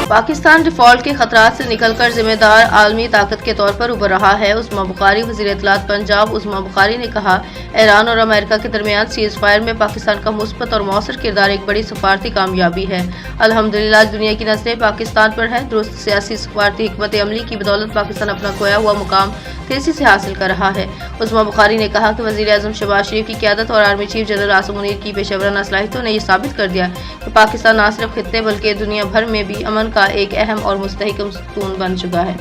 Pakistan default کے خطرات سے نکل کر ذمہ دار عالمی طاقت کے طور پر ابھر رہا ہے۔ عظمیٰ بخاری وزیر اطلاعات پنجاب عظمیٰ بخاری نے کہا، ایران اور امریکہ کے درمیان سیز فائر میں پاکستان کا مثبت اور مؤثر کردار ایک بڑی سفارتی کامیابی ہے۔ الحمدللہ دنیا کی نظریں پاکستان پر ہیں۔ درست سیاسی سفارتی حکمت عملی کی بدولت پاکستان اپنا کھویا ہوا مقام تیزی سے حاصل کر رہا ہے۔ عظمیٰ بخاری نے کہا کہ وزیر اعظم شہباز شریف کی قیادت اور army chief general Asim Munir کی پیشہ ورانہ صلاحیتوں نے یہ ثابت کر دیا کہ پاکستان نہ صرف خطے بلکہ دنیا بھر میں بھی امن کا ایک اہم اور مستحکم ستون بن چکا ہے۔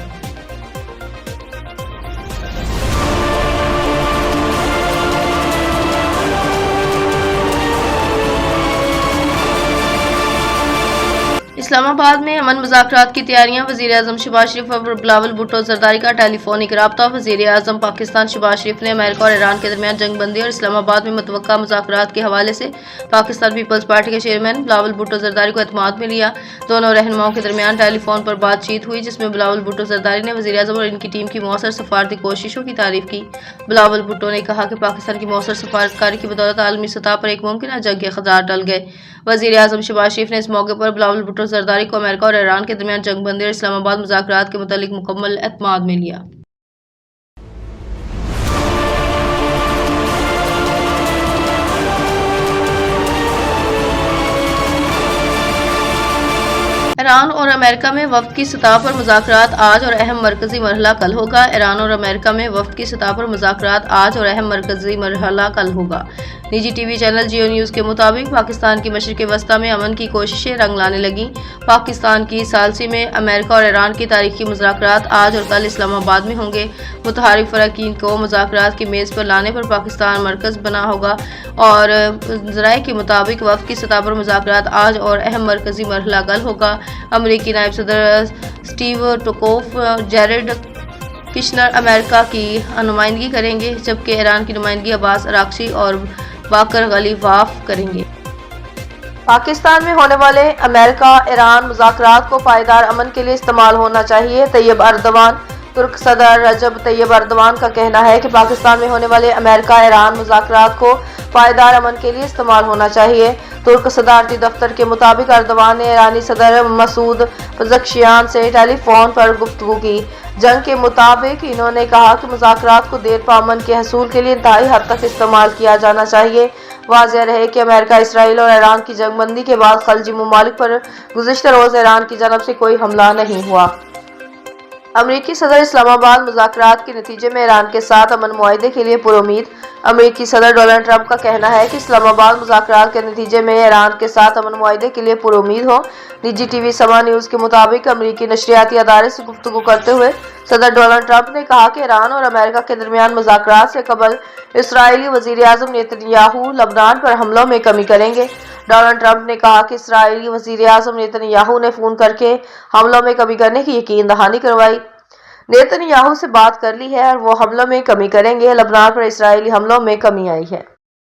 اسلام آباد میں امن مذاکرات کی تیاریاں، وزیر اعظم شہباز شریف اور بلاول بھٹو زرداری کا ٹیلی فونک رابطہ۔ وزیر اعظم پاکستان شہباز شریف نے امریکہ اور ایران کے درمیان جنگ بندی اور اسلام آباد میں متوقع مذاکرات کے حوالے سے پاکستان پیپلز پارٹی کے چیئرمین بلاول بھٹو زرداری کو اعتماد میں لیا۔ دونوں رہنماؤں کے درمیان ٹیلی فون پر بات چیت ہوئی، جس میں بلاول بھٹو زرداری نے وزیر اعظم اور ان کی ٹیم کی مؤثر سفارتی کوششوں کی تعریف کی۔ بلاول بھٹو نے کہا کہ پاکستان کی مؤثر سفارتکاری کی بدولت عالمی سطح پر ایک ممکنہ جنگ کے خطرات ٹل گئے۔ وزیر اعظم شہباز شریف نے اس موقع پر بلاول بھٹو زرداری کو امریکہ اور ایران کے درمیان جنگ بندی اور اسلام آباد مذاکرات کے متعلق مکمل اعتماد میں لیا۔ ایران اور امریکہ میں وفد کی سطح پر مذاکرات آج اور اہم مرکزی مرحلہ کل ہوگا۔ ایران اور امریکہ میں وفد کی سطح پر مذاکرات آج اور اہم مرکزی مرحلہ کل ہوگا۔ نجی T V channel Geo News کے مطابق پاکستان کی مشرق وسطیٰ میں امن کی کوششیں رنگ لانے لگیں۔ پاکستان کی ثالثی میں امریکہ اور ایران کی تاریخی مذاکرات آج اور کل اسلام آباد میں ہوں گے۔ متحارب فریقین کو مذاکرات کی میز پر لانے پر پاکستان مرکز بنا ہوگا اور ذرائع کے مطابق وفد کی سطح پر مذاکرات آج اور اہم مرکزی مرحلہ کل ہوگا۔ امریکی نائب صدر سٹیو ٹوکوف جیرڈ کشنر امریکہ کی نمائندگی کریں گے، جبکہ ایران کی نمائندگی عباس اراغچی اور باقر غلیواف کریں گے۔ پاکستان میں ہونے والے امریکہ ایران مذاکرات کو پائیدار امن کے لیے استعمال ہونا چاہیے۔ طیب اردوان ترک صدر رجب طیب اردوان کا کہنا ہے کہ پاکستان میں ہونے والے امریکہ ایران مذاکرات کو پائیدار امن کے لیے استعمال ہونا چاہیے۔ ترک صدارتی دفتر کے مطابق اردوان نے ایرانی صدر مسعود پزشکیان سے ٹیلی فون پر گفتگو کی۔ جنگ کے مطابق انہوں نے کہا کہ مذاکرات کو دیر پا امن کے حصول کے لیے انتہائی حد تک استعمال کیا جانا چاہیے۔ واضح رہے کہ امریکہ اسرائیل اور ایران کی جنگ بندی کے بعد خلیجی ممالک پر گزشتہ روز ایران کی جانب سے کوئی حملہ نہیں ہوا۔ امریکی صدر اسلام آباد مذاکرات کے نتیجے میں ایران کے ساتھ امن معاہدے کے لیے پرامید۔ امریکی صدر ڈونلڈ ٹرمپ کا کہنا ہے کہ اسلام آباد مذاکرات کے نتیجے میں ایران کے ساتھ امن معاہدے کے لیے پرامید ہو۔ نجی ٹی وی سما نیوز کے مطابق امریکی نشریاتی ادارے سے گفتگو کرتے ہوئے صدر ڈونلڈ ٹرمپ نے کہا کہ ایران اور امریکہ کے درمیان مذاکرات سے قبل اسرائیلی وزیر اعظم نیتن یاہو لبنان پر حملوں میں کمی کریں گے۔ ڈونلڈ ٹرمپ نے کہا کہ اسرائیلی وزیر اعظم نیتن یاہو نے فون کر کے حملوں میں کمی کرنے کی یقین دہانی کروائی۔ نیتن یاہو سے بات کر لی ہے اور وہ حملوں میں کمی کریں گے۔ لبنان پر اسرائیلی حملوں میں کمی آئی ہے۔